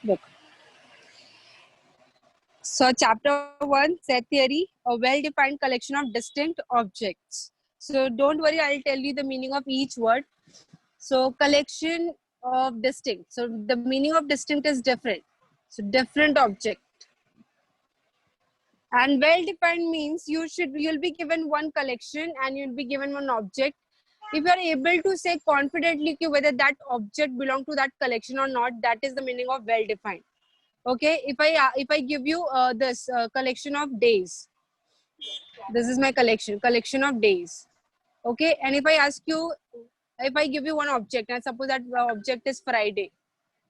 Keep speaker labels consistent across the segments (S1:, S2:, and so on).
S1: Look. So chapter 1, set theory, a well-defined collection of distinct objects. So don't worry, I'll tell you the meaning of each word. So collection of distinct. So the meaning of distinct is different. So different object. And well-defined means you'll be given one collection and you'll be given one object. If you are able to say confidently whether that object belongs to that collection or not, that is the meaning of well-defined. Okay, if I give you this collection of days, this is my collection of days. Okay, and if I ask you, if I give you one object and suppose that object is Friday,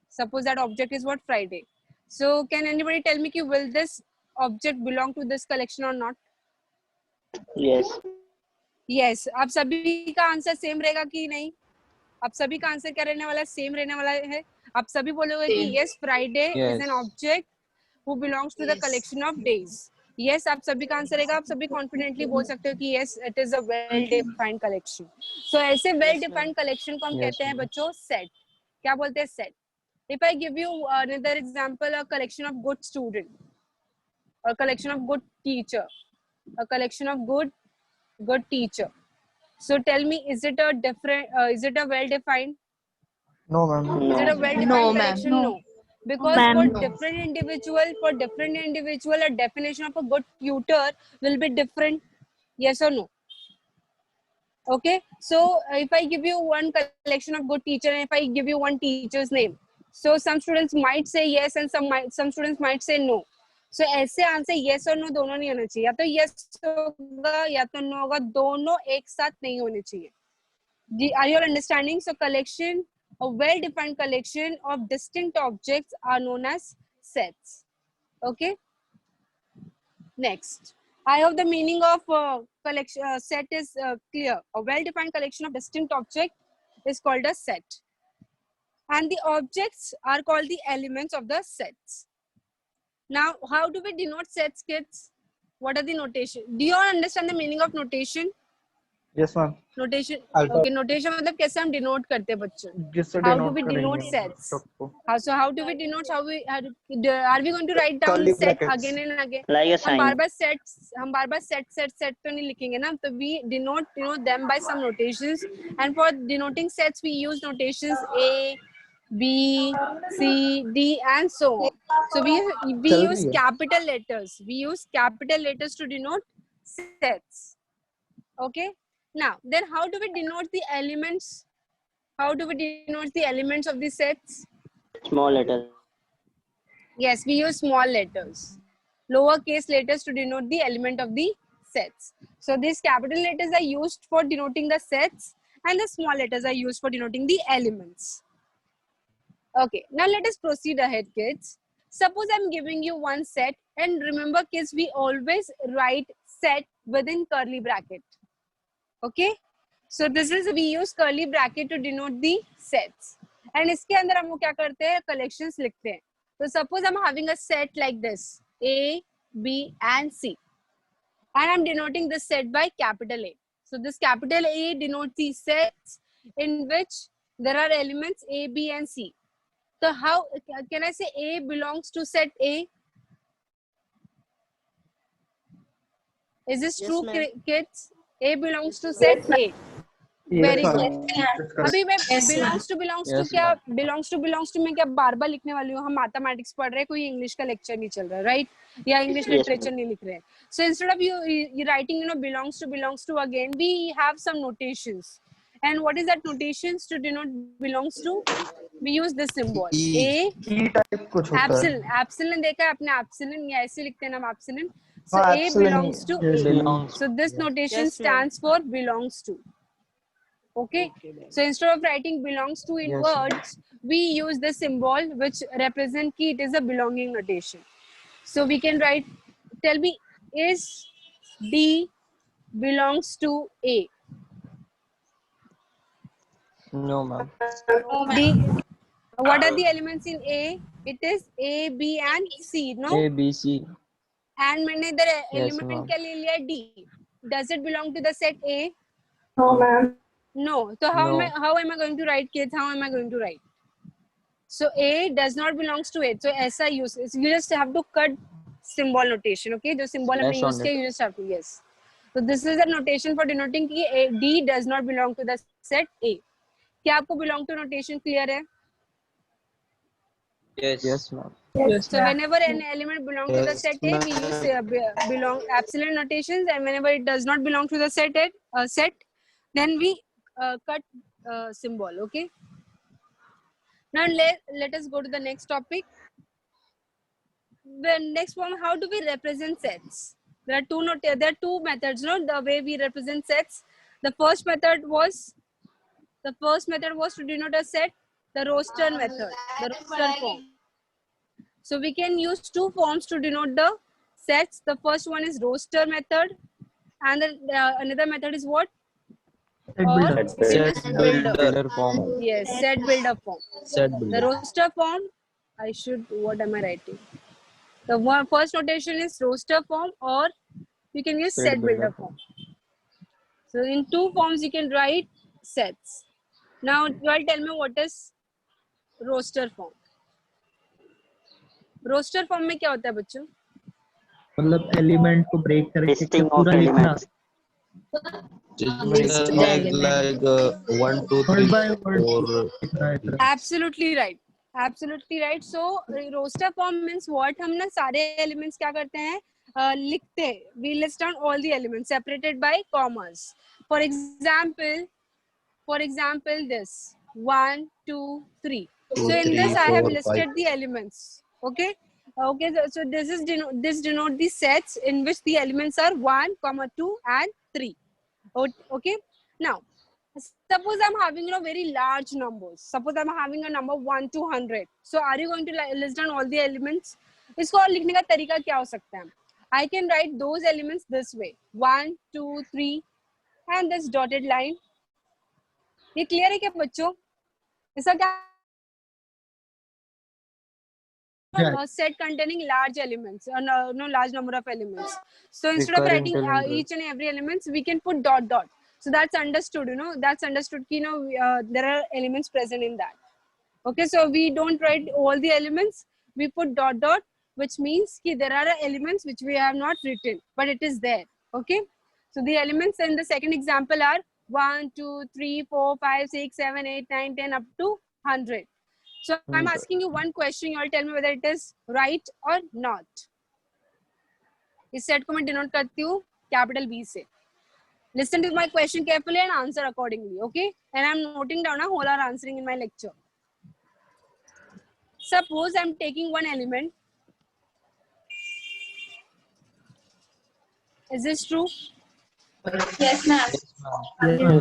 S1: suppose that object is what, Friday. So can anybody tell me ki will this object belong to this collection or not?
S2: Yes.
S1: Yes. आप सभी का answer same रहेगा कि नहीं? आप सभी का answer क्या रहने वाला है? सेम रहने वाला है. आप सभी बोलोगे कि yes, Friday is an object who belongs to the collection of days. Yes, आप सभी का आंसर रहेगा. आप सभी कॉन्फिडेंटली बोल सकते हो कि yes, it is a well defined collection. So ऐसे well defined collection को हम कहते हैं बच्चों set. क्या बोलते हैं? Set. If I give you another example, a collection of good student, a collection of good teacher, a collection of good teacher. So tell me, is it a different? Is it a well defined?
S3: No, ma'am.
S1: Is it a well defined collection? No. Because
S4: Ma'am,
S1: for different individual, a definition of a good tutor will be different. Yes or no? Okay. So if I give you one collection of good teacher and if I give you one teacher's name, so some students might say yes and some students might say no. So ऐसे answer yes और no दोनों नहीं होना चाहिए. या तो yes होगा या तो no होगा. दोनों एक साथ नहीं होने चाहिए. Are you all understanding? So collection, a well-defined collection of distinct objects are known as sets. Okay. Next, I hope the meaning of collection set is clear. A well-defined collection of distinct objects is called a set, and the objects are called the elements of the sets. Now, how do we denote sets, kids? What are the notation? Do you all understand the meaning of notation?
S3: Yes, ma'am.
S1: Notation.
S3: Alpha.
S1: Okay, notation मतलब कैसे हम denote करते हैं बच्चों?
S3: जिससे
S1: How do
S3: denote
S1: we denote
S3: करेंगे
S1: sets?
S3: सबको.
S1: So how do we denote? Are we going to write down
S3: Curly
S1: set
S3: brackets.
S1: again and again?
S2: Like a
S1: हम
S2: sign.
S1: बार बार set तो नहीं लिखेंगे ना. तो we denote them by some notations, and for denoting sets we use notations A, B, C, D, and so on. So we use capital letters. We use capital letters to denote sets. Okay. Now, then how do we denote the elements? How do we denote the elements of the sets?
S2: Small letters.
S1: Yes, we use small letters, lowercase letters to denote the element of the sets. So these capital letters are used for denoting the sets and the small letters are used for denoting the elements. Okay, now let us proceed ahead, kids. Suppose I'm giving you one set, and remember kids, we always write set within curly bracket. Okay, so this is, we use curly bracket to denote the sets, and इसके अंदर हम क्या करते हैं, collections लिखते हैं. So suppose I'm having a set like this, A, B, and C, and I'm denoting this set by capital A. So this capital A denotes the sets in which there are elements A, B, and C. So how can I say A belongs to set A? Is this true, kids? A belongs to set A. Very good. अभी मैं belongs to क्या belongs to मैं क्या बार बार लिखने वाली हूँ. हम mathematics पढ़ रहे हैं, कोई इंग्लिश का लेक्चर नहीं चल रहा है, राइट? या इंग्लिश लिटरेचर नहीं लिख रहे हैं. So instead of you writing belongs to again, we have some notations. And what is that notations to denote belongs to? We use this symbol A. Epsilon देखा है अपने epsilon, या ऐसे लिखते हैं हम epsilon. So A belongs to A. So this notation stands for belongs to. Okay. So instead of writing belongs to in words, we use the symbol which represent it is a belonging notation. So we can write, tell me, is D belongs to A?
S3: No, ma'am.
S1: D. What are the elements in A? It is A, B, and C. No.
S3: A, B, C.
S1: And मैंने इधर element क्या ले लिया D. Does it belong to the set A?
S4: no, ma'am.
S1: No. So how am I going to write, kids? How am I going to write? So A does not belongs to it. So ऐसा use, you just have to cut symbol notation. Okay, जो symbol हमने
S3: Slash on
S1: use किया,
S3: it.
S1: you just have to, yes. So this is the notation for denoting कि D does not belong to the set A. क्या आपको belong to notation clear है?
S3: Yes, ma'am.
S1: So whenever an element belong to the set A, we use belong epsilon notations, and whenever it does not belong to the set then we cut symbol. Okay. Now let us go to the next topic. The next one, how do we represent sets? There are two methods. No, the way we represent sets. The first method was to denote a set. The roster method, the roster form. So we can use two forms to denote the sets. The first one is roster method, and another method is what?
S3: Set builder form.
S1: Yes, set builder form.
S3: Set
S1: The
S3: builder.
S1: roster form, what am I writing? The first notation is roster form, or you can use set builder form. So in two forms you can write sets. Now you all tell me what is roster form. Roster form में क्या होता है बच्चों?
S4: मतलब element को break करके
S2: Listing of
S4: पूरा लिखना
S2: elements.
S3: Like 1, 2, 3, 4.
S1: Absolutely right. Absolutely right. So roster form means what? हम ना सारे elements क्या करते हैं? लिखते हैं. We list down all the elements separated by commas. For example, this 1, 2, 3. So in this I have listed the elements. Okay. Okay. So this denote the sets in which the elements are 1, 2, and 3. Okay. Now, suppose I'm having very large numbers. Suppose I'm having a number 1 to 100. So are you going to list down all the elements? इसको और लिखने का तरीका क्या हो सकता है? I can write those elements this way: 1, 2, 3, and this dotted line. ये clear है क्या बच्चों? इसका क्या? Set containing large elements, no large number of elements. So instead of writing each and every elements, we can put dot dot. So that's understood, that's understood. There are elements present in that. Okay, so we don't write all the elements. We put dot dot, which means there are elements which we have not written, but it is there. Okay, so the elements in the second example are 1, 2, 3, 4, 5, 6, 7, 8, 9, 10 up to 100. So I'm asking you one question. You all tell me whether it is right or not. इस set को मैं denote करती हूँ capital B से. Listen to my question carefully and answer accordingly. Okay? And I'm noting down whole are answering in my lecture. Suppose I'm taking one element. Is this true?
S5: Yes, ma'am.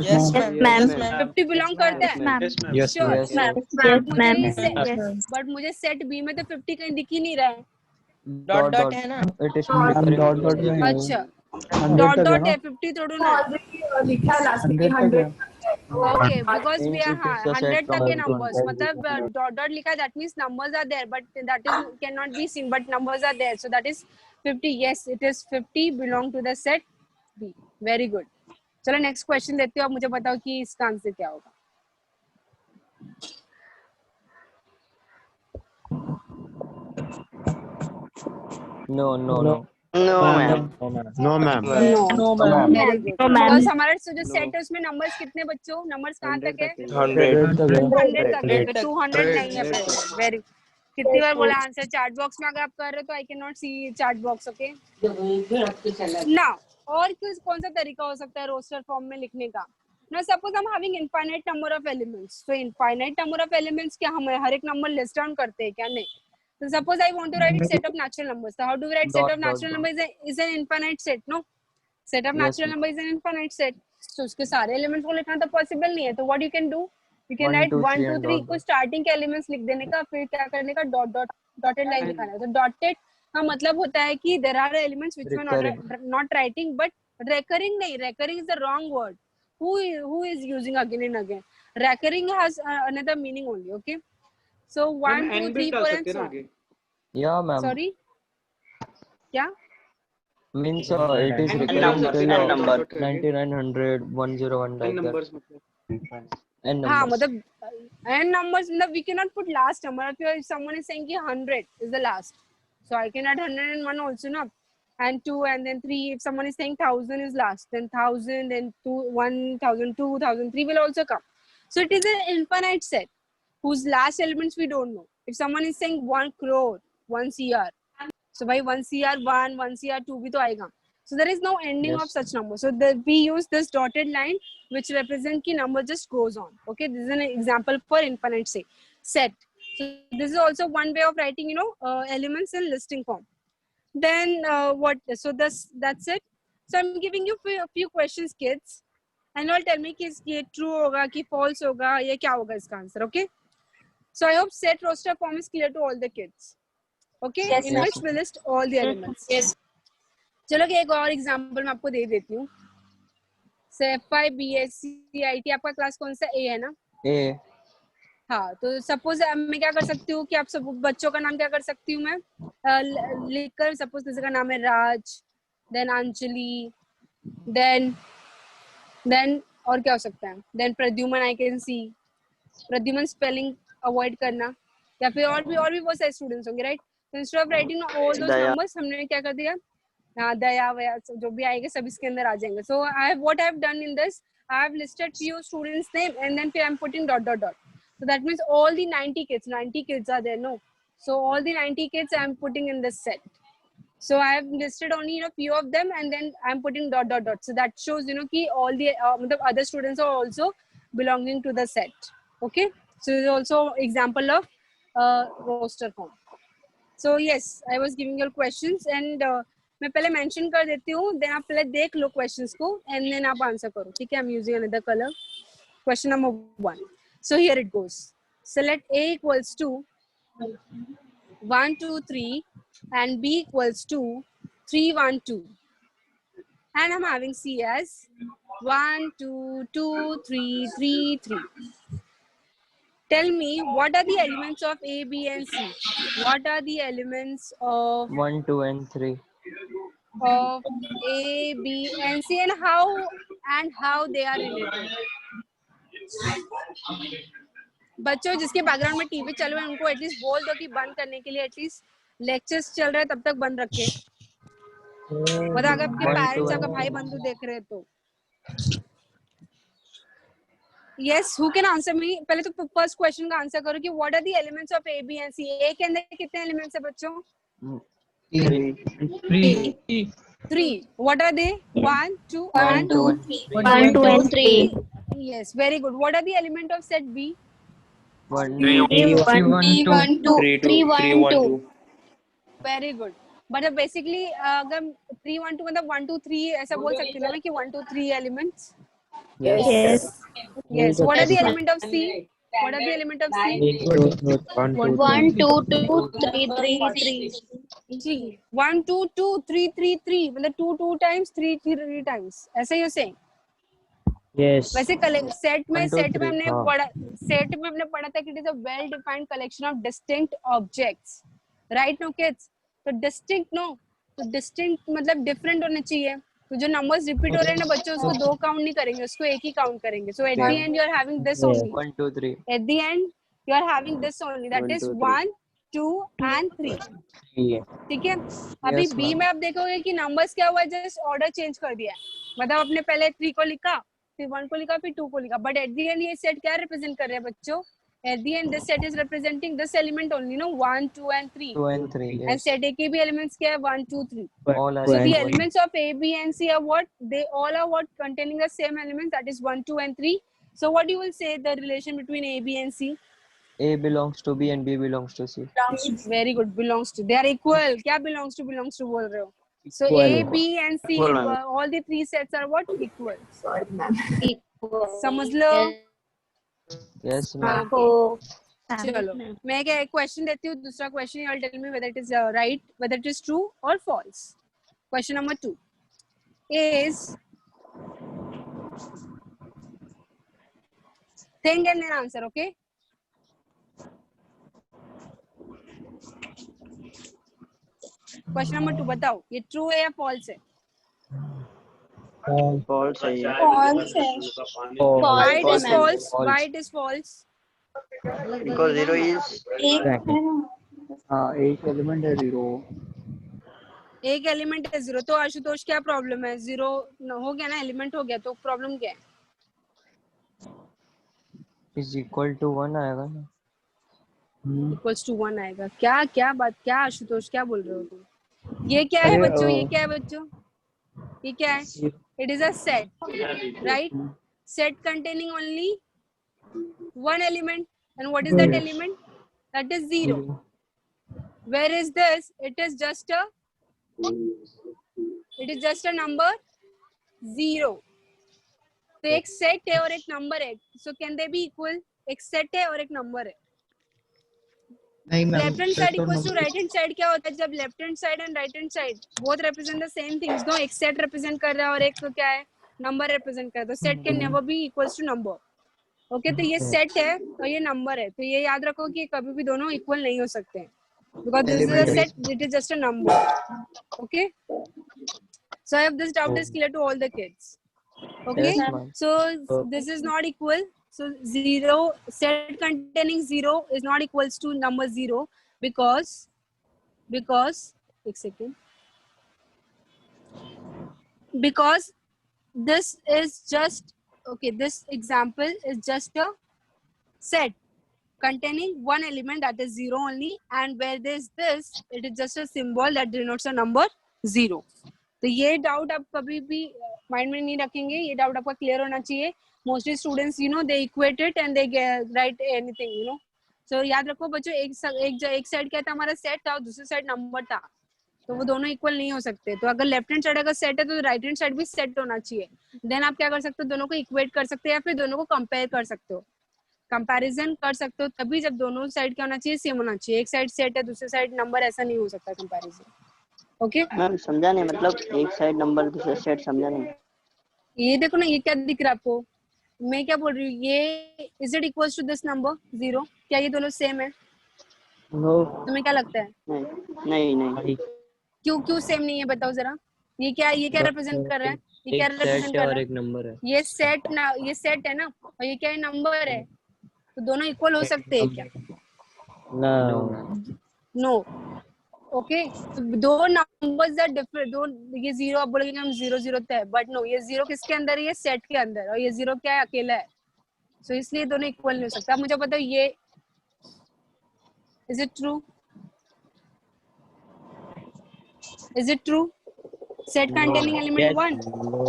S3: Yes, ma'am.
S1: 50 belong करता है?
S3: Yes,
S1: Sure.
S3: yes.
S1: But मुझे set B में तो 50 कहीं दिख ही नहीं रहा है.
S3: Dot dot है ना? It is recurring.
S1: अच्छा. Dot dot है 50 थोड़ा ना. Okay, because we are 100 तक के numbers. मतलब dot dot लिखा, that means numbers are there, but that is cannot be seen, but numbers are there. So that is 50. Yes, it is 50 belong to the set B. Very good. चलो next question देती हूँ. अब मुझे बताओ कि इसका answer क्या होगा.
S2: No,
S3: No.
S2: ma'am.
S5: No, ma'am.
S1: No, ma'am. Very good.
S5: No, ma'am.
S1: Because हमारा जो सेट है उसमें numbers कितने बच्चों? Numbers कहाँ तक है?
S3: 100
S1: 100 तक है. 200 नहीं है present. Very good. कितनी बार बोला आंसर चैट बॉक्स में? अगर आप कर रहे हो तो I can not see chat box. Okay now, और कौन सा तरीका हो सकता है रोस्टर फॉर्म में लिखने का? Now suppose I'm having infinite number of elements. So infinite number of elements क्या हम हर एक नंबर लिस्ट डाउन करते हैं क्या? नहीं. So suppose I want to write set of natural numbers. So how do we write set of natural numbers? Is an infinite set, no? Set of natural number is an infinite set. So उसके सारे elements को लिखना तो possible नहीं है. तो what you can do? You can write 1, 2, 3 को starting के elements लिख देने का, फिर क्या करने का? Dotted line लिखाना है. तो dotted का मतलब होता है कि there are elements which we are not writing, but recurring नहीं. Recurring is the wrong word. Who is using again and again? Recurring has another meaning only. Okay. So 1, 2, 3, 4 and so on.
S3: Yeah, ma'am.
S1: Sorry. क्या?
S3: Means it is recurring till 9900 101 like that. N
S1: हाँ
S3: numbers.
S1: मतलब n numbers मतलब we cannot put last number. If someone is saying कि 100 is the last, so I can add 101 also ना, and 2 and then 3. If someone is saying 1000 is last, then 1000, then 2, 1000, 2000, 3 will also come. So it is an infinite set whose last elements we don't know. If someone is saying 1 crore, 1 CR, so by 1 CR 1, 1 CR 2 भी तो आएगा. So there is no ending of
S3: Yes.
S1: such number. So we use this dotted line which represent ki number just goes on. Okay, this is an example for infinite set. So this is also one way of writing, elements in listing form. Then what? So that's it. So I'm giving you a few questions, kids, and you'll tell me कि ये true होगा कि false होगा या क्या होगा इसका answer. Okay. So I hope set roster form is clear to all the kids. Okay,
S5: Yes,
S1: in
S5: sir.
S1: which we list all the elements.
S5: Yes.
S1: चलो कि एक और एग्जांपल मैं आपको दे देती हूँ. FI BSc IT आपका क्लास कौन सा A है ना?
S3: A.
S1: हाँ, तो सपोज मैं क्या कर सकती हूँ कि आप सब बच्चों का नाम क्या कर सकती हूँ मैं लिखकर, सपोज किसी का नाम है राज, देन अंजलि, देन और क्या हो सकता है, then Pradyuman. I can see Pradyuman spelling avoid करना, या फिर और भी बहुत सारे स्टूडेंट्स होंगे, राइट? तो instead of writing all those
S2: Daya.
S1: Numbers हमने क्या कर दिया, हाँ दया वया जो भी आएंगे सब इसके अंदर आ जाएंगे. So I what I have done in this, I have listed few students name and then फिर I am putting dot dot dot. So that means all the 90 kids are there, no? So all the 90 kids I am putting in this set. So I have listed only few of them and then I am putting dot dot dot. So that shows ki all the other students are also belonging to the set. Okay. So this is also example of roster form. So yes, I was giving you questions and मैं पहले mention कर देती हूँ, then आप पहले देख लो questions को and then आप answer करो. ठीक है? I'm using another color. Question number 1. So here it goes. Select A equals to 1 2 3 and B equals to 3 1 2, and I'm having C as 1 2 2 3 3 3. Tell me what are the elements of A, B and C? What are the elements of
S3: 1, 2 and 3.
S1: A, B and C, and how they are related? बच्चों जिसके background में TV चल रहा है उनको at least बोल दो कि बंद करने के लिए, एटलीस्ट लेक्चर्स चल रहा है तब तक बंद रखे. मतलब अगर आपके पेरेंट्स आपका भाई बंधु देख रहे हैं तो. Yes, who can answer me? पहले तो फर्स्ट क्वेश्चन का आंसर करो कि what are the elements of A B and C. A के अंदर कितने एलिमेंट्स है बच्चों? 3. What are they? 1 2 and
S5: 1 2 and 3.
S1: Yes, very good. What are the element of set B?
S3: 1,
S5: 3 1 2 3 1 2.
S1: Very good. But basically अगर 3 1 2 मतलब 1 2 3 ऐसा बोल सकते हैं ना कि 1 2 3 elements.
S5: Yes.
S1: Yes. What are the element of C? What are the element of C?
S5: 1 2 2 3 3 3.
S1: G. 1 2 2 3 3 3 मतलब 2 2 times 3 3 times. ऐसा you're saying?
S4: Yes.
S1: वैसे सेट में
S3: 1 2 3
S1: हमने पढ़ा था कि it is a well defined collection of distinct objects, right? No kids, तो distinct no, तो distinct मतलब different होने चाहिए. तो जो numbers repeat हो रहे हैं ना बच्चों, उसको 2 count नहीं करेंगे, उसको 1 ही count करेंगे. So at the end you are having this only.
S3: 1 2 3.
S1: At the end you are having this only, that
S2: 1
S1: is
S2: 2 3.
S1: 1 2 and 3. ठीक है? अभी
S3: Yes,
S1: B
S3: ma'am.
S1: में आप देखोगे कि numbers क्या हुआ, जस्ट ऑर्डर चेंज कर दिया है. मतलब आपने पहले 3 को लिखा, फिर 1 को लिखा, फिर 2 को लिखा, बट एट द एंड ये सेट क्या रिप्रेजेंट कर रहे हैं बच्चों? At the end this set is representing this element only, no 1 2 and 3.
S3: 2 and 3.
S1: And
S3: Yes.
S1: Set A के भी एलिमेंट्स क्या है? 1 2 3.
S3: All are
S1: So the
S3: equal.
S1: elements of A, B and C are what? They all are what? Containing the same elements, that is 1 2 and 3. So what you will say the relation between A, B and C?
S3: A belongs to B and B belongs to C.
S1: Very good. Belongs to. They are equal. क्या belongs to बोल रहे हो? So
S3: Equal.
S1: A, B and C,
S2: Equal, ma'am.
S1: all the 3 sets are what? Equal.
S5: Sorry, ma'am.
S1: समझ लो.
S3: Yes, ma'am.
S1: चलो मैं एक question देती हूँ, दूसरा question you will tell me whether it is right, whether it is true or false. Question number 2 is think and then answer. Okay. Question number 2 बताओ ये true है या फॉल्स है?
S2: false है ये।
S5: false है
S1: Why it is
S5: ma'am.
S1: false? Why it is false?
S2: Because 0 is
S5: एक है ना
S3: हाँ एक एलिमेंट है 0.
S1: एक एलिमेंट है 0, तो आशुतोष क्या प्रॉब्लम है? 0 हो गया ना, एलिमेंट हो गया, तो प्रॉब्लम क्या है?
S3: इज इक्वल टू 1 आएगा ना.
S1: इक्वल्स टू 1 आएगा? क्या क्या बात, क्या आशुतोष क्या बोल रहे हो तुम? ये क्या है
S3: अरे,
S1: बच्चों? ये क्या है बच्चों? ये क्या है? It is a set, right? Set containing only one element, and what is that element? That is 0. Where is this? It is just a number 0. तो एक सेट है और एक नंबर है, so can they be equal? एक set है और एक नंबर है.
S6: नहीं ma'am,
S1: left hand side equals to right hand side क्या होता है? जब left hand side and right hand side both represent the same things, दो एक सेट रिप्रेजेंट कर रहा है और एक क्या है? नंबर रिप्रेजेंट कर रहा है. तो set can never be equals to number. Okay, तो ये सेट है और ये नंबर है, तो ये याद रखो कि कभी भी दोनों इक्वल नहीं हो सकते हैं, because this is a set, it is just a number. Okay, so I hope this doubt is clear to all the kids. Okay,
S3: Yes, ma'am.
S1: so this is not equal. So 0, set containing 0 is not equals to number 0 because एक second, because this is just, okay, this example is just a set containing one element, that is 0 only, and where there is this, it is just a symbol that denotes a number 0. तो ये doubt आप कभी भी mind में नहीं रखेंगे, ये doubt आपका क्लियर होना चाहिए. Mostly students they equate it and they write anything. So याद रखो बच्चों, एक साइड क्या था? हमारा सेट था और दूसरी साइड नंबर था, तो वो दोनों इक्वल नहीं हो सकते. तो अगर लेफ्ट हैंड साइड अगर सेट है तो राइट हैंड साइड भी सेट होना चाहिए. देन आप क्या कर सकते हो? दोनों को इक्वेट कर सकते हो या फिर दोनों को कंपेयर कर सकते हो, कंपैरिजन कर सकते हो. तभी जब दोनों साइड क्या होना चाहिए? सेम होना चाहिए. एक साइड सेट है दूसरी साइड नंबर, ऐसा नहीं हो सकता कंपैरिजन. ओके
S2: मैम समझा नहीं, मतलब एक साइड नंबर दूसरा सेट समझा नहीं.
S1: ये देखो ना, ये क्या दिख रहा है आपको? मैं क्या बोल रही हूँ? ये is it equals to this number 0? क्या ये दोनों सेम है?
S3: नो.
S1: तुम्हें क्या लगता है?
S2: नहीं नहीं.
S1: क्यों सेम नहीं है? बताओ जरा. ये क्या रिप्रेजेंट कर रहा है? ये क्या रिप्रेजेंट कर रहा है?
S3: एक नंबर है.
S1: ये सेट है ना, और ये क्या है? नंबर है. तो दोनों इक्वल हो सकते हैं क्या? नो. ओके, दो नंबर्स आर डिफरेंट. दो, ये 0 आप बोलोगे हम 0 0 है, बट नो, ये 0 किसके अंदर है? ये सेट के अंदर, और ये 0 क्या है? अकेला है. सो इसलिए दोनों इक्वल नहीं हो सकता. मुझे बताओ, ये is it true? Is it true? Set containing element 1,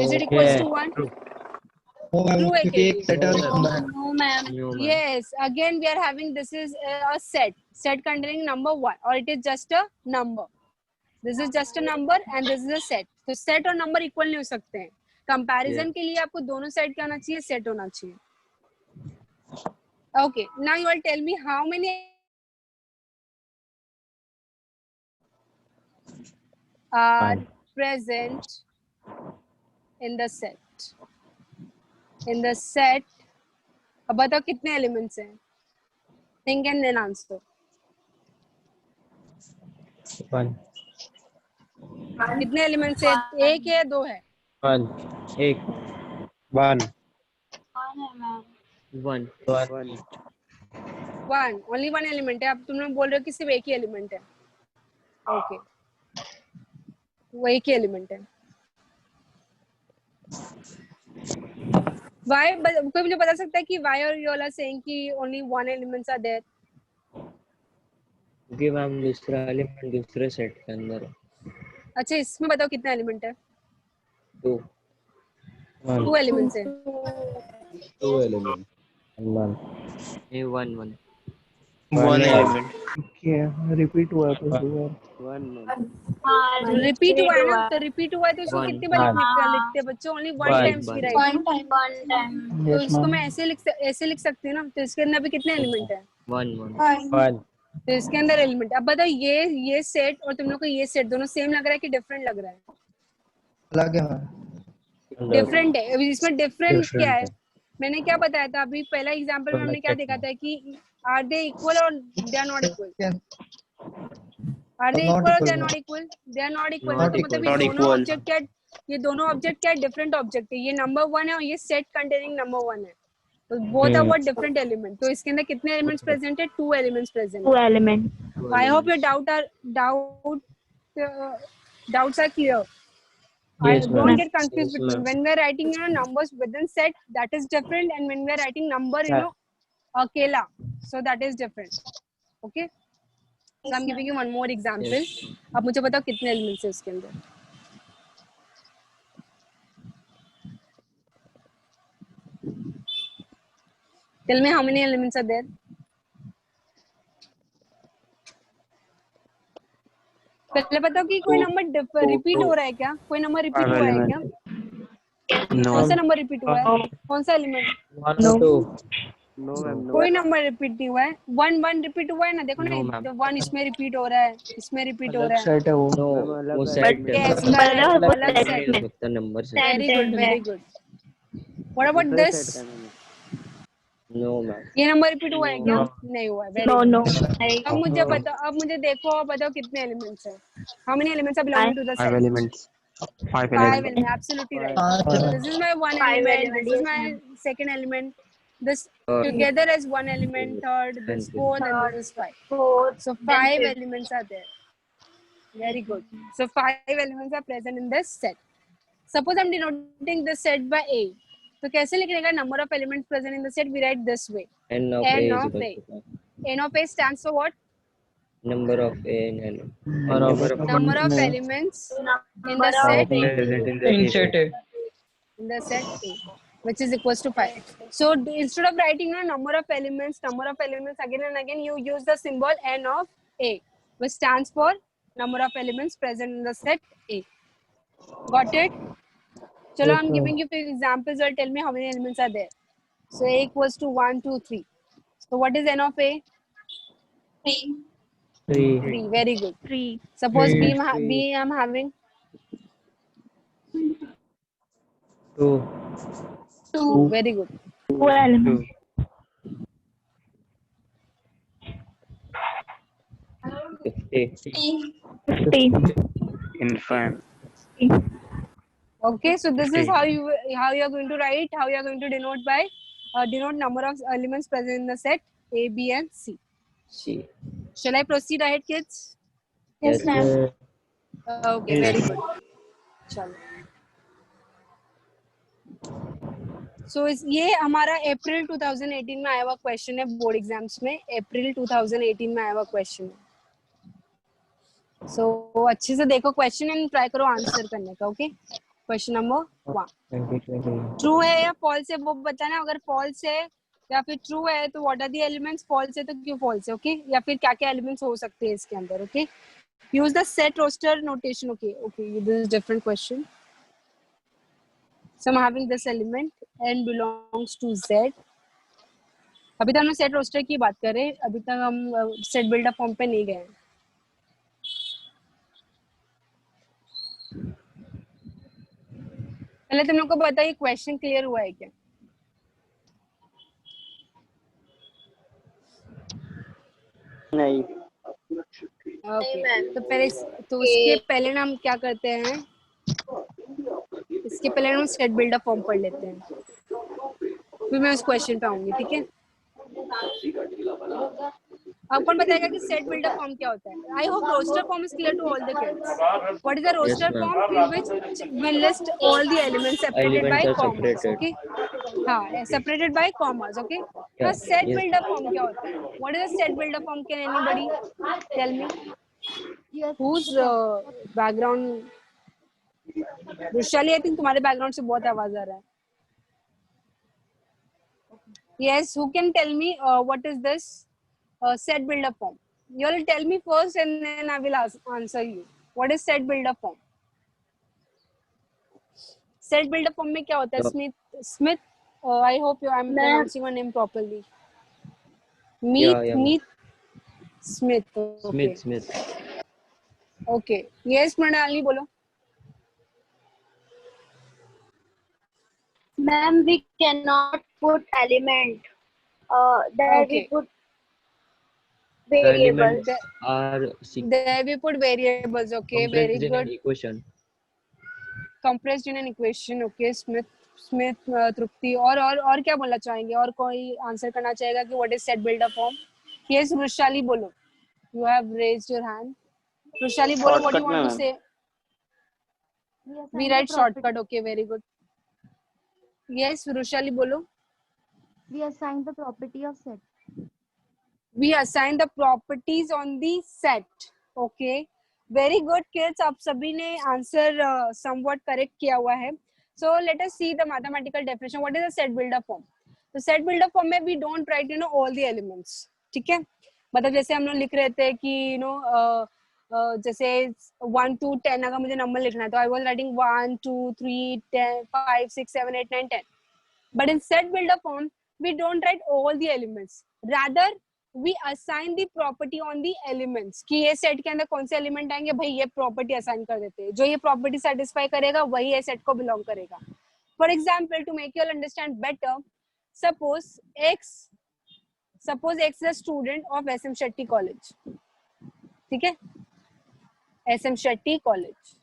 S1: is it equals to 1? True है
S6: क्योंकि एक सेट है और एक नंबर है.
S5: No ma'am.
S1: Yes, again we are having, this is a set containing number 1, or it is just a number. This is just a number and this is a set. तो set और number equal नहीं हो सकते हैं. Comparison के लिए आपको दोनों साइड क्या होना चाहिए? set होना चाहिए. Okay, now you will tell me how many are present in the set. In the set, अब बताओ कितने एलिमेंट्स हैं? Think and then answer.
S3: 1.
S1: कितने एलिमेंट्स है? एक है, दो है?
S3: 1. 1. 1.
S5: One
S1: 1. Only one एलिमेंट है. अब तुम लोग बोल रहे हो कि सिर्फ एक ही एलिमेंट है. ओके, वो एक ही एलिमेंट है. Why? कोई मुझे बता सकता है कि why are you all are saying कि only one elements are there?
S3: क्योंकि मैम दूसरा एलिमेंट दूसरे सेट के अंदर है.
S1: अच्छा, इसमें बताओ कितने एलिमेंट है?
S3: 2.
S1: 2 एलिमेंट्स है.
S3: 2 एलिमेंट. 1. 1
S2: एलिमेंट.
S6: रिपीट हुआ तो 2
S1: रिपीट हुआ है ना, तो रिपीट हुआ है तो उसको कितनी बार लिखते हैं बच्चों? ओनली वन टाइम्स भी राइट.
S5: one time.
S1: तो इसको मैं ऐसे लिख सकती हूँ ना. तो इसके अंदर भी कितने एलिमेंट है?
S3: 1.
S1: तो इसके अंदर एलिमेंट. अब बताओ, ये सेट और तुम लोग को ये सेट दोनों सेम लग रहा है कि डिफरेंट लग रहा है?
S6: अलग है मैम.
S1: डिफरेंट है. अभी इसमें डिफरेंट क्या है? मैंने क्या बताया था अभी पहला एग्जांपल में? हमने क्या देखा था कि आर दे इक्वल और they are not equal? Are they equal और they are not equal? They are not equal. तो मतलब ये दोनों ऑब्जेक्ट क्या ये दोनों ऑब्जेक्ट क्या है? डिफरेंट ऑब्जेक्ट है. ये नंबर 1 है और ये सेट कंटेनिंग नंबर 1 है. तो both are what different element. तो इसके अंदर कितने एलिमेंट्स प्रेजेंट है? 2 एलिमेंट्स प्रेजेंट
S5: Two
S1: है.
S5: element.
S1: I hope your doubts are clear. I
S4: Yes,
S1: don't
S4: ma'am.
S1: get confused
S4: Yes,
S1: between
S4: ma'am.
S1: when we are writing numbers within set, that is different, and when we are writing number akela, so that is different. Okay, so I'm giving you one more example.
S4: Yes.
S1: अब मुझे बताओ कितने elements है इसके अंदर. Tell me how many elements are there. पहले बताओ कि कोई नंबर रिपीट हो रहा है क्या? कोई नंबर रिपीट हुआ है क्या? कौन सा नंबर रिपीट हुआ है? कौन सा element?
S4: 1 or 2?
S2: No ma'am no.
S1: कोई नंबर रिपीट नहीं हुआ है. 1 रिपीट हुआ है ना. देखो
S4: No,
S1: ना,
S4: ma'am.
S1: 1 इसमें रिपीट हो रहा है, इसमें रिपीट हो
S6: अलग
S1: रहा है.
S6: सेट है वो.
S4: No,
S2: अलग
S4: वो
S2: है.
S4: सेट है.
S1: Yes,
S5: मतलब
S1: correct.
S5: वो
S1: अलग
S5: set
S1: सेट.
S5: में.
S4: फक्त नंबर से.
S1: Very
S5: Set
S1: good,
S5: में.
S1: very good. What about
S2: दूसरे
S1: this?
S2: सेट का मैम.
S4: No, ma'am.
S1: ये नंबर रिपीट हुआ है क्या? नहीं हुआ है. Very
S5: No,
S1: good.
S5: no.
S1: अब मुझे बताओ, अब मुझे देखो और बताओ कितने एलिमेंट्स हैं. How many elements are belonging to the set?
S3: 5 elements. 5
S1: 5
S3: elements.
S1: elements. Absolutely right.
S6: पांच
S1: So this is my one
S5: Five
S1: element.
S5: element,
S1: This is
S5: yes,
S1: my
S5: ma'am.
S1: second element. This
S4: Third.
S1: together as one element. Third, this
S4: And
S1: fourth, and this is 5.
S5: Fourth.
S1: So
S5: then
S1: 5
S5: fifth.
S1: elements are there. Very good. So 5 elements are present in this set. Suppose I'm denoting this set by A. तो कैसे लिखने का? Number of elements present in the set, we write this way.
S4: N of
S1: N
S4: A is
S1: of
S4: equal
S1: A.
S4: to 5.
S1: N of A stands for what?
S4: Number of A and N.
S3: Number of
S1: Number of
S6: में.
S1: elements in the
S5: Number of
S1: set
S3: present in the
S6: in
S3: set.
S6: Set है.
S1: in the set A, which is equals to 5. So instead of writing a number of elements again and again, you use the symbol N of A, which stands for number of elements present in the set A. Got it? Chalo, I'm giving you few examples. Or tell me how many elements are there. So A equals to 1, 2, 3. So what is N of A?
S5: 3.
S4: 3.
S1: 3. Very good.
S5: 3.
S1: Suppose
S6: Three.
S1: B I'm having
S4: 2.
S1: 2. Very good.
S5: 2 element.
S4: 50.
S5: 50.
S3: Infant.
S1: Okay, so this is
S3: 50.
S1: how you are going to write, how you are going to denote by denote number of elements present in the set A, B, and C.
S4: C.
S1: Shall I proceed ahead, kids?
S5: Yes, ma'am.
S1: Okay, very good. चलो. So ये हमारा अप्रैल 2018 में आया हुआ question है board exams में. अप्रैल 2018 में आया हुआ क्वेश्चन है. So अच्छे से देखो क्वेश्चन एंड ट्राई करो आंसर करने का. Okay, question number 1.
S4: 2020.
S1: ट्रू है या फॉल्स है वो बताना. अगर फॉल्स है या फिर ट्रू है तो what are the elements. False है तो क्यों फॉल्स है. ओके, या फिर क्या क्या एलिमेंट्स हो सकते हैं इसके अंदर. Okay, use the set roster notation. Okay okay, this is different question. So I'm having this element n belongs to z. अभी तक हम सेट रोस्टर की बात कर रहे हैं. अभी तक हम सेट बिल्डअप फॉर्म पे नहीं गए. पहले तुम लोग को बताइए क्वेश्चन क्लियर हुआ है क्या.
S2: नहीं.
S1: ओके, तो पहले तो उसके पहले ना हम क्या करते हैं, इसके पहले हम सेट बिल्डअप फॉर्म पढ़ लेते हैं, फिर मैं उस क्वेश्चन पे आऊंगी. ठीक है, अब कौन बताएगा कि सेट बिल्डअप फॉर्म क्या होता है. I hope roster form is clear to all the kids. What is the roster
S4: ma'am.
S1: Form in which we list all the elements separated by
S4: Elements are
S1: commas.
S4: separated.
S1: Okay, हाँ, separated by commas. Okay, तो set
S4: yes.
S1: Build up form क्या होता है. What is the set build up form. Can anybody tell me whose background. Vaishali, I think तुम्हारे background से बहुत आवाज आ रहा है. Yes, who can tell me what is this set builder form? You will tell me first and then I will answer you. What is set builder form? Set builder form में क्या होता है. Smith, I hope I'm pronouncing your name properly. Meet Smith. Okay.
S4: Smith.
S1: Okay. Yes, Mrinalini, बोलो.
S5: Ma'am, we cannot put element. There
S1: Okay.
S5: we put
S4: The
S5: variable.
S4: elements are
S1: There we put variables. Okay, very
S4: compressed in an
S1: good.
S4: equation.
S1: compressed in an equation. Okay, Smith, Trupti, और क्या बोलना चाहेंगे? और कोई answer करना चाहेगा कि what is set builder form? Yes, Rushali, बोलो. You have raised your hand. Rushali, बोलो, what do you
S2: शॉर्टकट में
S1: want to
S2: ma'am
S1: say? We write shortcut. Okay, very good. Yes, Rushali, बोलो.
S7: We assign the property of set.
S1: We assign the properties on the set. Okay, very good kids. आप सभी ने answer somewhat correct किया हुआ है. So let us see the mathematical definition. What is a set builder form? तो set builder form में we don't write all the elements. ठीक है, मतलब जैसे हम लोग लिख रहे थे कि जैसे 1 to 10 अगर मुझे नंबर लिखना है तो I was writing 1 2 3 10 5 6 7 8 9 10. But in set builder form we don't write all the elements. Rather we assign the property on the elements कि ये सेट के अंदर कौन से एलिमेंट आएंगे, भाई ये प्रॉपर्टी असाइन कर देते हैं. जो ये प्रॉपर्टी सेटिस्फाई करेगा वही ये सेट को बिलोंग करेगा. For example, to make you understand better, suppose x is a student of SM Shetty College. ठीक है, SM Shetty College.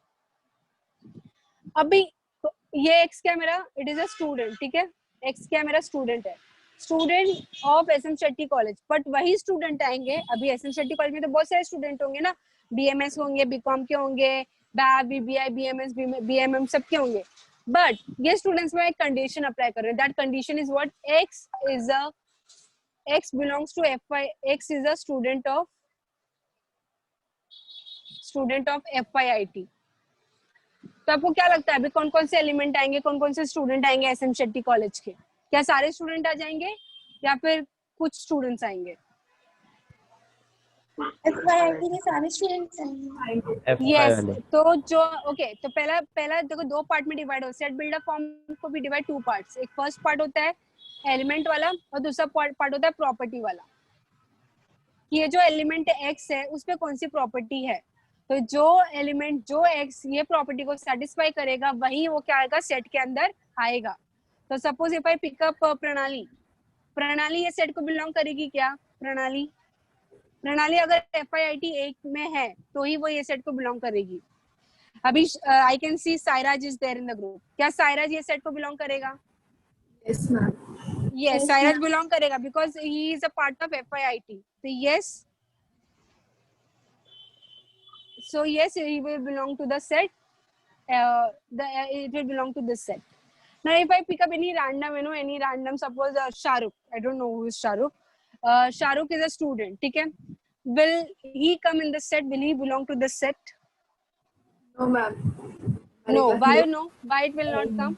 S1: अभी ये x क्या मेरा, इट इज अ स्टूडेंट. ठीक है, x क्या मेरा स्टूडेंट है, student of SM Shetty college. But वही स्टूडेंट आएंगे, अभी SM शेट्टी कॉलेज में तो बहुत सारे स्टूडेंट होंगे ना, BMS होंगे, BCom के होंगे, BAB, BBI, BMS, BMM सबके होंगे. बट ये स्टूडेंट्स में एक कंडीशन अप्लाई कर रहे हैं. That condition is what, x belongs to FI, x is a student of FIIT. तो आपको क्या लगता है अभी कौन कौन से एलिमेंट आएंगे, कौन कौन से स्टूडेंट आएंगे SM शेट्टी कॉलेज के? क्या सारे स्टूडेंट आ जाएंगे या फिर कुछ स्टूडेंट्स आएंगे?
S5: FYIT में सारे स्टूडेंट्स आएंगे.
S1: यस. तो जो ओके, तो पहला देखो दो पार्ट में डिवाइड हो. सेट बिल्डर फॉर्म को भी डिवाइड 2 पार्ट्स. एक फर्स्ट पार्ट होता है एलिमेंट वाला और दूसरा पार्ट होता है प्रॉपर्टी वाला. ये जो एलिमेंट x है उस पे कौन सी प्रॉपर्टी है, तो जो एलिमेंट जो x ये प्रॉपर्टी को सेटिस्फाई करेगा वही वो क्या आएगा, सेट के अंदर आएगा. तो सपोज इफ आई पिकअप प्रणाली ये सेट को बिलोंग करेगी क्या? प्रणाली अगर FIIT 1 में है तो ही वो ये सेट को बिलोंग करेगी. अभी I can see Sairaj is there in the group. क्या सायराज ये सेट को बिलोंग करेगा?
S5: Yes ma'am.
S1: Yes, Sairaj belong करेगा because he is a part of FIIT. So yes, he will belong to the set. It will belong to this set. Now, if I pick up any random, suppose Shahrukh. I don't know who is Shahrukh. Shahrukh is a student. ठीक है? Will he come in the set? Will he belong to this set?
S5: No ma'am.
S1: No. Why no? Why it will not come?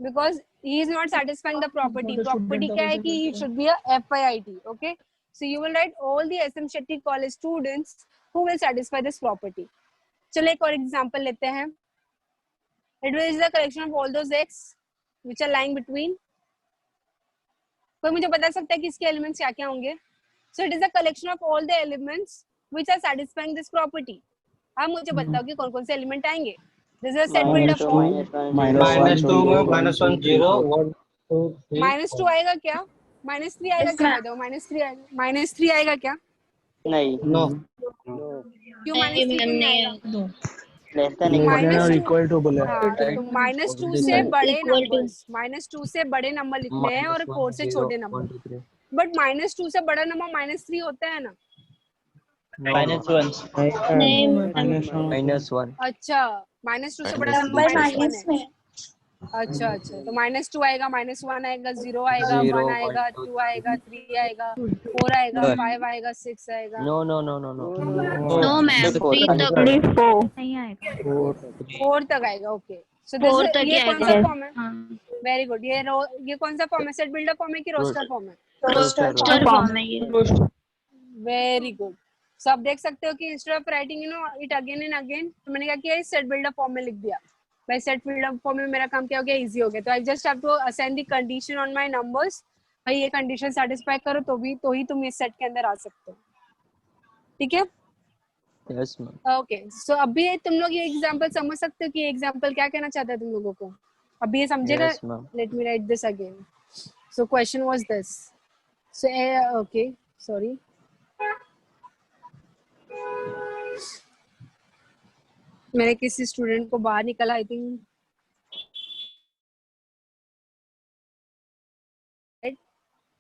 S1: Because he is not satisfying the property. Property क्या है कि he should be a FIIT. Okay? So you will write all the SM Shetty College students who will satisfy this property. चलो एक और example लेते हैं. It is the collection of all those x which are lying between. कोई मुझे बता सकता है कि इसके एलिमेंट्स क्या क्या होंगे? So it is a collection of all the elements which are satisfying this property. अब मुझे बताओ कि कौन कौन से एलिमेंट आएंगे. This is a set builder form.
S3: -2 -1 0 1 2 3
S1: -2 आएगा क्या? -3 आएगा क्या? बताओ. -3 आएगा क्या?
S2: नहीं.
S3: नो.
S1: क्यों -3 क्यों नहीं आएगा?
S2: लेस देन
S6: इक्वल टू बोले.
S1: हाँ, तो -2 से बड़े नंबर्स, -2 से बड़े नंबर लिखने हैं और 4 से छोटे नंबर. बट -2 से बड़ा नंबर -3 होता है ना?
S3: -1
S1: अच्छा, -2 से बड़ा नंबर -1 है. अच्छा, तो -2 आएगा, -1 आएगा, 0 आएगा, 1 आएगा, 2 आएगा, 3 आएगा, 4 आएगा, 5 आएगा, 6 आएगा.
S3: No
S5: no ma'am. 3 तक नहीं आएगा.
S1: 4 तक आएगा. ओके. सो
S5: 4 तक
S1: ये
S5: ही
S1: कौन सा
S5: आएगा.
S1: फॉर्म है? Very good. ये कौन सा फॉर्म है? सेट बिल्डर फॉर्म है कि रोस्टर फॉर्म है?
S5: रोस्टर फॉर्म है ये.
S1: Very good. सो आप देख सकते हो कि instead of writing it again and again, तो मैंने क्या किया, सेट बिल्डर फॉर्म में लिख दिया. भाई सेट बिल्डर फॉर्म में मेरा काम क्या हो गया, इजी हो गया. तो I just have to assign the condition on my numbers. भाई ये कंडीशन सेटिस्फाई करो तो ही तुम इस सेट के अंदर आ सकते हो. ठीक है?
S3: Yes ma'am.
S1: ओके. सो अभी तुम लोग ये एग्जांपल समझ सकते हो कि ये एग्जांपल क्या कहना चाहता है तुम लोगों को. अभी ये समझेगा.
S3: Yes, ma'am.
S1: Let me right this again. So question was this. So okay, sorry. मैंने किसी स्टूडेंट को बाहर निकला, I think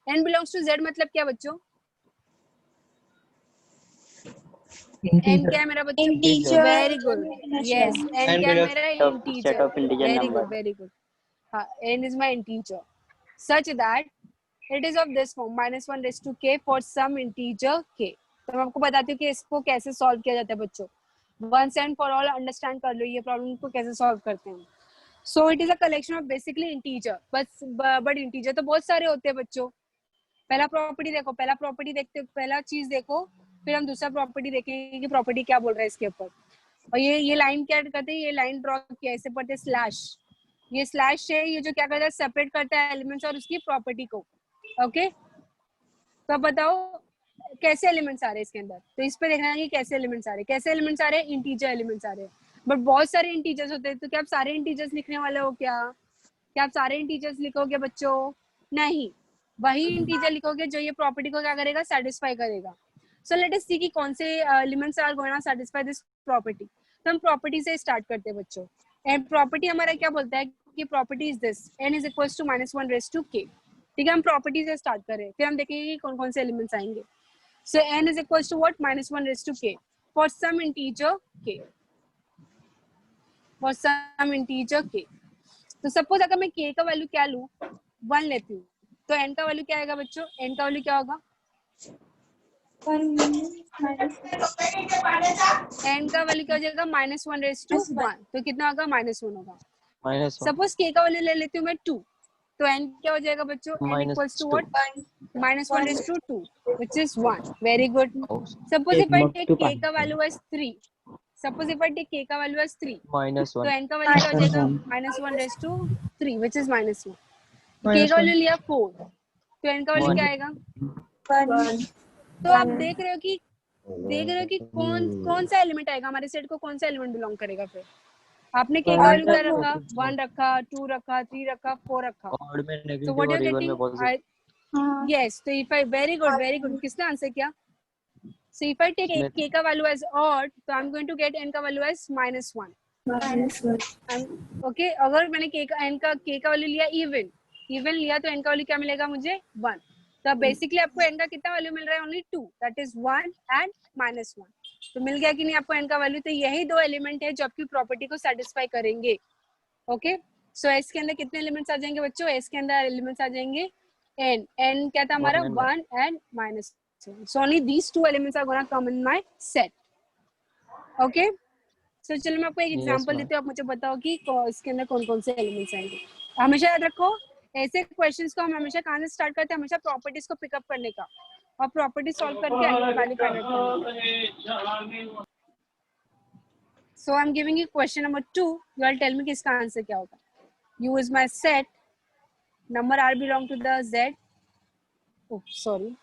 S1: n belongs to z मतलब क्या बच्चों? n क्या है मेरा बच्चों?
S2: Integer.
S1: Very good, yes, n क्या है मेरा?
S2: Set
S1: integer.
S2: of integer
S1: very
S2: number.
S1: Good, very good. हाँ, n is my integer such that it is of this form -1 raised to k for some integer k। तो मैं आपको बताती हूँ कि इसको कैसे सॉल्व किया जाता है बच्चों। Once and for all understand कर लो ये प्रॉब्लम को कैसे सॉल्व करते हैं। So it is a collection of basically integer, but integer तो बहुत सारे होते हैं बच्चों। पहला प्रॉपर्टी देखो, पहला प्रॉपर्टी देखते, पहला चीज देखो, फिर हम दूसरा प्रॉपर्टी देखेंगे कि प्रॉपर्टी क्या बोल रहा है इसके ऊपर। और ये लाइन क्या करते हैं, ये लाइन ड्रॉ किया, ऐसे पढ़ते हैं स्लैश। ये स्लैश है, ये जो क्या करता है, सेपरेट करता है एलिमेंट्स और उसकी प्रॉपर्टी को। ओके, तो अब बताओ कैसे एलिमेंट्स आ रहे हैं इसके अंदर। तो इस पे देखना है कि कैसे एलिमेंट्स आ रहे हैं, कैसे एलिमेंट्स आ रहे हैं, इंटीजर एलिमेंट्स आ रहे हैं। बट बहुत सारे इंटीजर्स होते हैं, तो क्या आप सारे इंटीजर्स लिखने वाले हो? क्या आप सारे इंटीजर्स लिखोगे बच्चों? नहीं, वही इंटीजर लिखोगे जो ये प्रॉपर्टी को क्या करेगा, सेटिस्फाई करेगा। सो लेट अस सी कि कौन से elements are going to satisfy this property. तो हम प्रॉपर्टी से स्टार्ट करते हैं बच्चों। एंड प्रॉपर्टी हमारा क्या बोलता है कि property is this, n is equals to -1 raise to k। ठीक है, हम प्रॉपर्टी से स्टार्ट करें, फिर हम देखेंगे कि कौन कौन से एलिमेंट्स आएंगे। So n is equals to what, -1 raise to k for some integer k, for some integer k। तो सपोज अगर मैं k का वैल्यू क्या लूं, 1 लेती हूँ, तो n का वैल्यू क्या आएगा बच्चों? n का वैल्यू क्या होगा? n का वैल्यू क्या हो जाएगा? -1 रेज़ टू 1। तो कितना होगा? -1 होगा।
S3: -1
S1: सपोज k का वैल्यू ले लेती हूँ मैं 2, तो n क्या हो जाएगा बच्चों? n equals to what? -1 raise to 2 which is 1। Very good. Suppose if I take k का value as 3, suppose if I take k का वैल्यू एज 3, तो n का वैल्यू क्या हो जाएगा? -1 raise to 3 which is -1। k का value लिया 4, तो n का वैल्यू क्या आएगा? 1। तो आप देख रहे हो कि कौन कौन सा एलिमेंट आएगा हमारे सेट को, कौन सा एलिमेंट बिलोंग करेगा। फिर आपने k का वैल्यू क्या रखा? 1 रखा, 2 रखा, 3 रखा, 4 रखा।
S3: ऑड में
S1: So
S3: नेगेटिव
S1: what
S3: और
S1: you're
S3: इवन में
S1: getting?
S3: Positive.
S1: Yes. So if I very good. किसने आंसर किया? So if I take k का value as odd, so I'm going to get n का value as -1. Okay. अगर मैंने k का value लिया इवन लिया, तो n का वैल्यू क्या मिलेगा मुझे? 1। तो बेसिकली आपको n का कितना वैल्यू मिल रहा है? Only 2, that is 1 and -1। तो मिल गया कि नहीं आपको n का वैल्यू? तो यही दो एलिमेंट है जो आपकी प्रॉपर्टी को सेटिस्फाई करेंगे। ओके, सो s के अंदर कितने एलिमेंट्स आ जाएंगे बच्चों? s के अंदर एलिमेंट्स आ जाएंगे n क्या था हमारा? 1 and -1। so only these two elements are gonna come in my set। okay, so चलो मैं आपको एक एग्जांपल देती हूँ, आप मुझे बताओ कि इसके अंदर कौन कौन से एलिमेंट्स आएंगे। हमेशा याद रखो, ऐसे क्वेश्चंस को हम हमेशा कहाँ से स्टार्ट करते हैं? हमेशा प्रॉपर्टीज को पिकअप करने का, और प्रॉपर्टी सॉल्व करके वैल्यू फाइंड आउट करने का। So I'm giving you question number 2. You all tell me किसका आंसर क्या होगा। U is my set. Number R belong to the Z. Oh, sorry.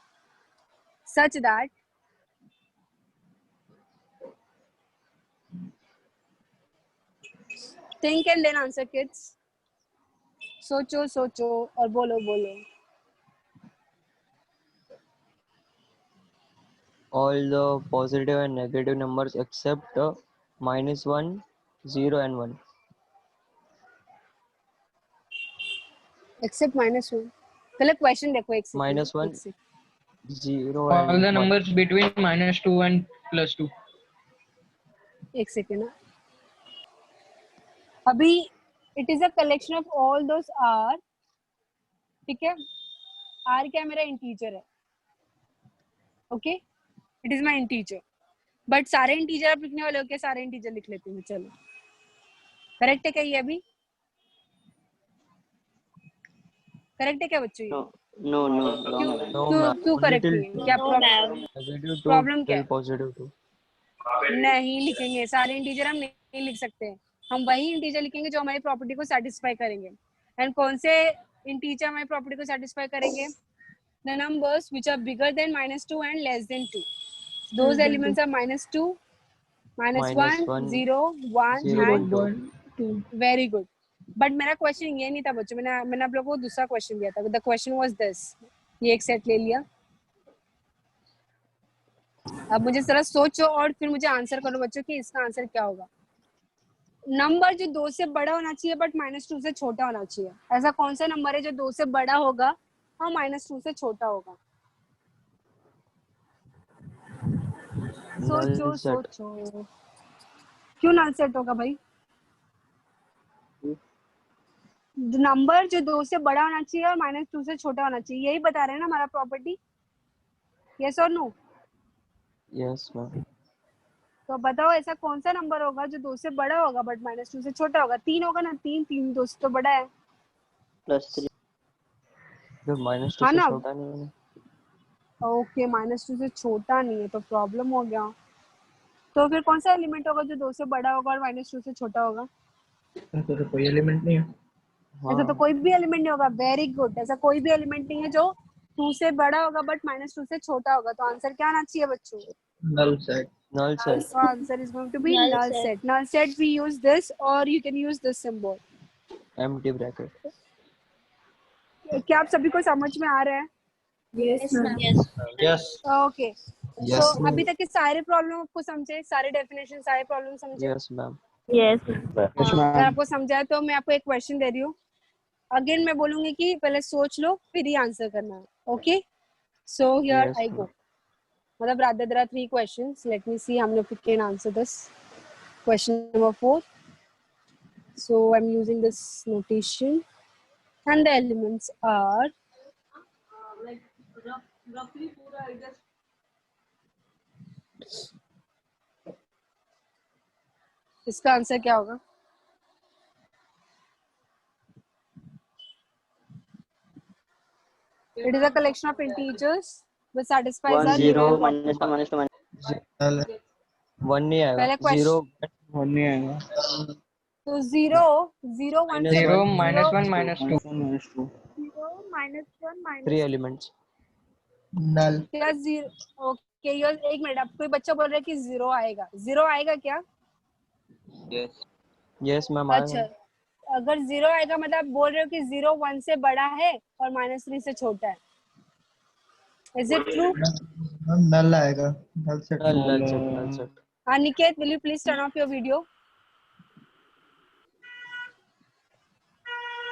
S1: Such that think and then answer, kids. सोचो और बोलो।
S3: All the positive and negative numbers except -1, 0 and 1.
S1: Except -1. पहले question देखो एक
S3: -1, 0
S4: All
S3: and
S4: the
S3: 1.
S4: numbers between -2 and +2.
S1: एक second. अभी it is a collection of all those R. ठीक है, आर क्या मेरा इंटीजर है। Okay, it is my integer. But सारे इंटीजर आप लिखने वाले हो क्या? सारे इंटीजर लिख लेती हूँ, चलो। करेक्ट है क्या ये? अभी करेक्ट है क्या बच्चों? ये
S2: No,
S1: क्यों करेक्ट नहीं है? क्या प्रॉब्लम क्या है?
S3: +2
S1: नहीं लिखेंगे, सारे इंटीजर हम नहीं लिख सकते। हम वही इंटीजर लिखेंगे जो हमारी प्रॉपर्टी को सेटिस्फाई करेंगे। एंड कौन से इंटीजर हमारी प्रॉपर्टी को सेटिस्फाई करेंगे? The numbers which are bigger than -2 and less than 2। Those elements are -2, -1, 0, 1 and 2। Very good. But मेरा क्वेश्चन ये नहीं था बच्चों, मैंने आप लोगों को दूसरा क्वेश्चन दिया था। The question was this. ये एक सेट ले लिया। अब मुझे जरा सोचो और फिर मुझे आंसर करो बच्चों कि इसका आंसर क्या होगा। नंबर जो 2 से बड़ा होना चाहिए बट -2 से छोटा होना चाहिए। ऐसा कौन सा नंबर है जो 2 से बड़ा होगा और -2 से छोटा होगा?
S3: null
S1: सोचो
S3: set.
S1: सोचो। क्यों नल सेट होगा भाई? नंबर जो 2 से बड़ा होना चाहिए और -2 से छोटा होना चाहिए, यही बता रहे हैं ना हमारा प्रॉपर्टी। यस और नो?
S3: Yes ma'am.
S1: तो बताओ ऐसा कौन सा नंबर होगा जो 2 से बड़ा होगा बट -2 से छोटा होगा? 3 होगा ना, 3 2 से तो बड़ा है।
S2: +3
S3: जो -2
S1: हाँ
S3: से
S1: ना?
S3: छोटा नहीं है।
S1: ओके, -2 से छोटा नहीं है तो प्रॉब्लम हो गया। तो फिर कौन सा एलिमेंट होगा जो 2 से बड़ा होगा और -2 से छोटा होगा?
S6: तो कोई एलिमेंट नहीं है।
S1: ऐसा तो
S3: हाँ
S1: कोई भी एलिमेंट नहीं होगा। Very good. ऐसा कोई भी एलिमेंट नहीं है जो 2 से बड़ा होगा बट -2 से छोटा होगा। तो आंसर क्या आना चाहिए बच्चों?
S6: Null set.
S3: null set.
S1: So answer is going to be
S5: Null
S1: null
S5: set.
S1: set. Null set we use this or you can use this symbol.
S3: Empty bracket.
S1: क्या आप सभी को समझ में आ रहा है?
S5: Yes, ma'am. Yes.
S6: Yes.
S1: Okay. So
S6: Yes.
S1: अभी तक के सारे प्रॉब्लम आपको समझे, सारे डेफिनेशन, सारे प्रॉब्लम समझे?
S3: Yes ma'am.
S5: Yes.
S1: अगर आपको समझा है तो मैं आपको एक क्वेश्चन दे रही हूँ। अगेन मैं बोलूंगी कि पहले सोच लो फिर ही आंसर करना है। Okay, so here
S3: Yes
S1: I
S3: ma'am.
S1: गो। मतलब rather there are 3 questions. Let me see how many of you can answer this. Question number 4. So I'm using this notation and the elements are इसका answer क्या होगा? It is a collection of integers which satisfies
S2: 1
S1: our
S2: 0
S1: given
S2: -1
S1: property.
S2: -2
S6: नल
S3: 1 नहीं आएगा।
S1: पहले question
S3: 0
S6: one नहीं आएगा।
S1: तो 0 0 1 से
S4: 0
S3: -1
S4: -1 -2
S6: -2
S1: 0 -1
S3: 3
S1: -2
S3: elements.
S6: नल
S1: क्या 0? ओके, ये एक मिनट, अब कोई बच्चा बोल रहा है कि 0 आएगा। 0 आएगा क्या?
S3: Yes ma'am
S1: अच्छा,
S3: आएगा।
S1: अगर 0 आएगा मतलब आप बोल रहे हो कि 0 1 से बड़ा है और -3 से छोटा है। Is it true?
S6: नल आएगा। नल सेट में।
S3: null set.
S1: Aniket, will you please turn off your video?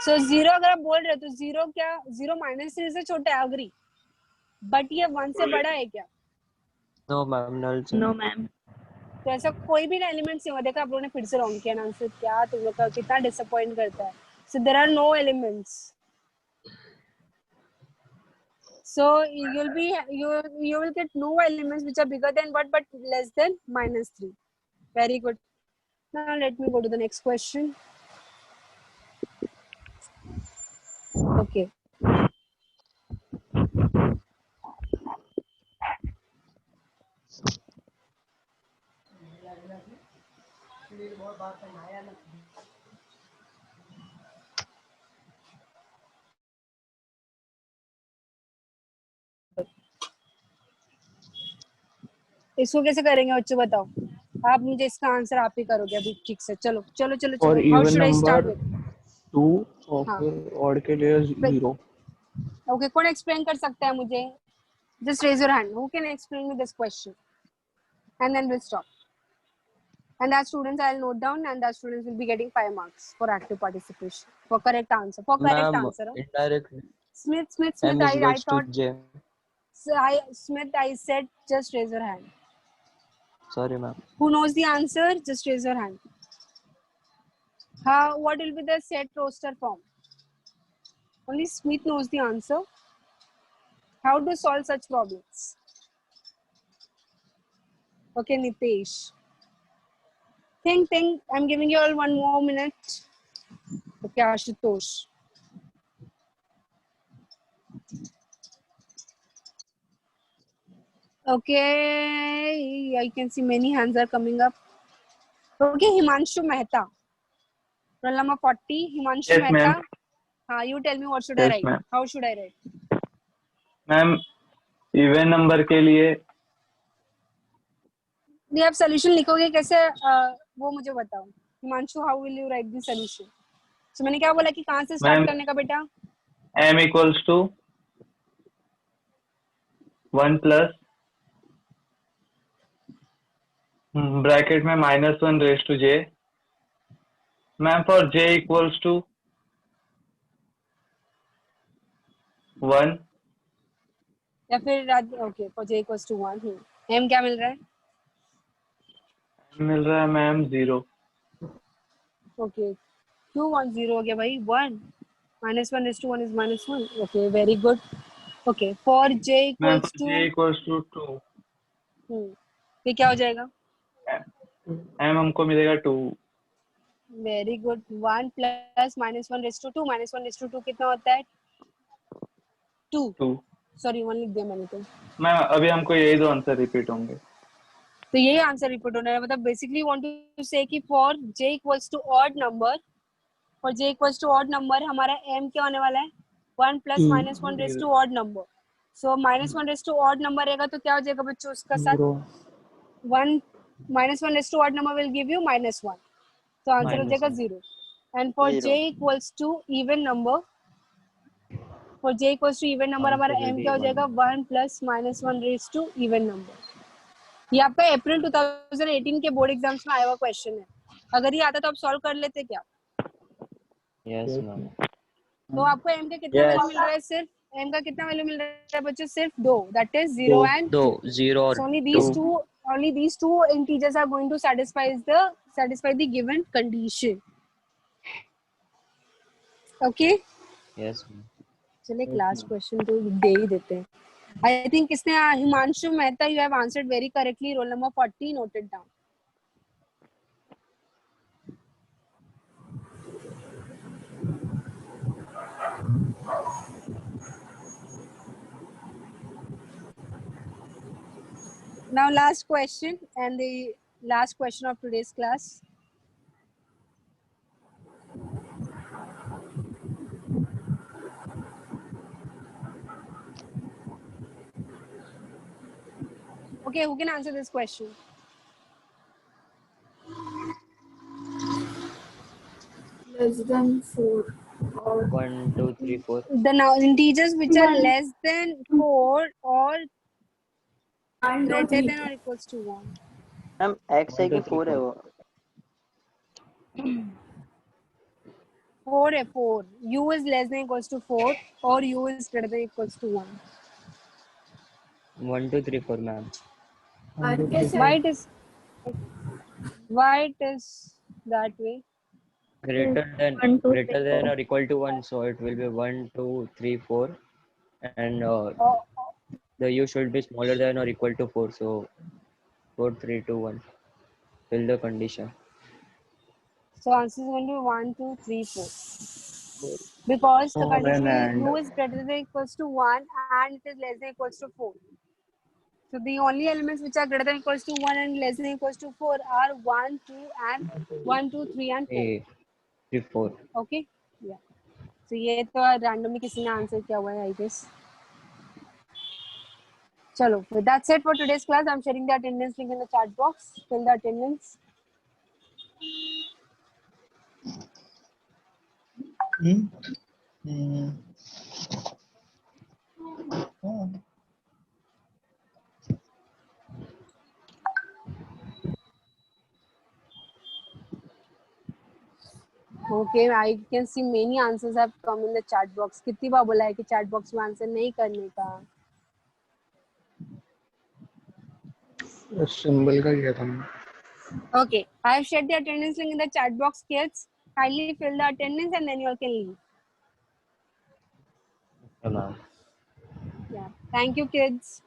S1: So 0 अगर आप बोल रहे हो तो 0 क्या 0 -3 से छोटा है, अग्री, बट ये 1 से बड़ा है क्या?
S3: No ma'am, null set.
S5: No, ma'am.
S1: तो ऐसा कोई भी एलिमेंट्स नहीं हुआ। देखा, आप लोगों ने फिर से रॉन्ग किया आंसर। क्या तुम लोग का कितना डिसअपॉइंट करता है। So there are no elements, so you will get no elements which are bigger than what but less than -3. Very good. Now let me go to the next question. Okay, इसको कैसे करेंगे बच्चों, बताओ। आप मुझे इसका आंसर आप ही करोगे अभी ठीक से। चलो चलो चलो
S6: और
S1: चलो, how
S6: even
S1: should I start
S6: number
S1: with?
S6: 2 और
S1: हाँ,
S6: फिर ऑड के लिए 0।
S1: ओके, कौन एक्सप्लेन कर सकता है मुझे? Just raise your hand, who can explain me this question, and then will stop. And as students, I'll note down, and as students will be getting 5 marks for active participation. For correct answer. For correct
S3: Ma'am,
S1: answer. Huh?
S3: indirectly.
S1: Smith.
S3: M is
S1: I
S3: equals to
S1: thought.
S3: J.
S1: Smith, I said just raise your hand.
S3: Sorry ma'am.
S1: Who knows the answer? Just raise your hand. What will be the set roster form? Only Smith knows the answer. How to solve such problems? Okay, Nitesh. Think. I'm giving you all 1 more minute. Okay, Ashutosh. Okay, I can see many hands are coming up. Okay, Himanshu Mehta. Roll number 40, Himanshu
S8: Yes,
S1: Mehta.
S8: ma'am.
S1: You tell me what should I
S8: Yes,
S1: write?
S8: ma'am.
S1: How should I write?
S8: Ma'am even number के लिए
S1: नहीं, आप solution लिखोगे कैसे, वो मुझे बताओ। Himanshu, how will you write the solution? So मैंने क्या बोला कि कहाँ से स्टार्ट
S8: मैम
S1: करने का बेटा?
S8: m equals to 1 plus bracket में -1 raise to j ma'am for j equals to 1,
S1: या फिर okay for j equals to 1 m क्या मिल रहा है?
S8: मिल रहा है मैम 0.
S1: ओके क्यों 1 0 हो गया भाई? 1 -1 is to 1 is -1. Okay very good. Okay for j
S8: ma'am
S1: equals
S8: for
S1: to
S8: j equals to 2,
S1: ये क्या हो जाएगा?
S8: m हमको मिलेगा 2.
S1: Very good. 1 plus -1 raise to 2 -1 raise to 2 कितना होता है? 2.
S8: 2.
S1: सॉरी 1 लिख दिया मैंने तो.
S8: मैम अभी हमको यही दो आंसर रिपीट होंगे.
S1: तो यही आंसर रिपीट होना है. मतलब बेसिकली वांट टू से कि for j equals to odd number, for j equals to odd number हमारा m क्या होने वाला है? 1 plus -1 raise to odd number. So -1 raise to odd number रहेगा तो क्या हो जाएगा बच्चों उसका साथ? 1 -1 raise to odd number will give you -1. तो आंसर हो जाएगा 0. And for j equals to even number, for j equals to even number हमारा m क्या हो जाएगा? 1 plus -1 raise to even number. ये आपका अप्रैल 2018 के बोर्ड एग्जाम्स में आया हुआ क्वेश्चन है. अगर ये आता तो आप सॉल्व कर लेते क्या?
S3: Yes, ma'am.
S1: तो आपको m का कितना वैल्यू मिल रहा है? सिर्फ m का कितना वैल्यू मिल रहा है बच्चों? सिर्फ 2. That is 0 and 2.
S3: 2, 0 or
S1: So only
S3: 2.
S1: these two integers are going to satisfy the given condition. Okay.
S3: Yes, ma'am.
S1: चलिए लास्ट क्वेश्चन तो दे ही देते हैं. आई थिंक किसने? Himanshu Mehta, you have answered very correctly. Roll number 40 noted down. Now last question and the last question of today's class. Okay, who can answer this question?
S9: Less than 4 or
S3: 1, 2, 3, 4.
S1: The now integers which are less than 4 or greater than or equals to 1.
S2: Ma'am x है कि 4 है वो?
S1: 4 है 4. u is less than equals to 4 or u is greater than equals to 1.
S3: 1, 2, 3, 4, ma'am.
S1: Why it is that way?
S3: Greater than or equal to 1, so it will be 1, 2, 3, 4, and the u should be smaller than or equal to 4, so 4, 3, 2, 1. Fill the condition.
S1: So answer is going to be 1, 2, 3, 4. Because the condition is u is greater than equals to 1 and it is less than equals to 4. So the only elements which are greater than equals to 1 and less than equals to 4 are 1, 2 and 1, 2, 3 and 4.
S3: 3, 4.
S1: Okay? Yeah. So ये तो randomly किसी ने answer किया हुआ है I guess. चलो, that's it for today's class. I'm sharing the attendance link in the chat box. Fill the attendance. Okay, I can see many answers have come in the chat box. कितनी बार बोला है कि chat box में answer नहीं करने का?
S6: Symbol का किया था मैंने.
S1: Okay, I have shared the attendance link in the chat box, kids. Kindly fill the attendance and then you all can leave.
S3: Okay, ma'am.
S1: Yeah, thank you, kids.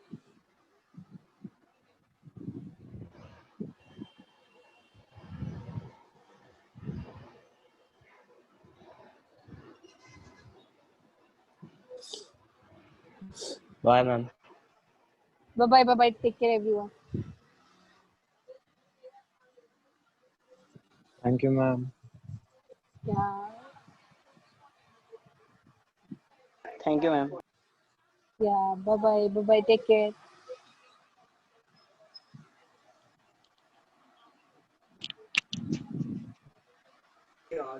S3: Bye, ma'am.
S1: Bye bye. Take care, everyone.
S6: Thank you, ma'am.
S1: Yeah,
S2: thank you ma'am.
S1: yeah. Bye bye. Take care.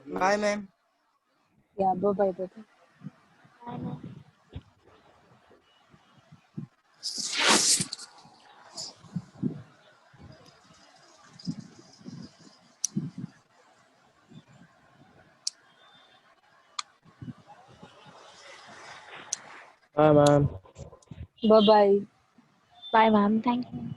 S10: Bye, ma'am.
S1: Yeah, bye bye.
S6: Bye, ma'am.
S1: Bye bye.
S5: Bye, ma'am. Thank you.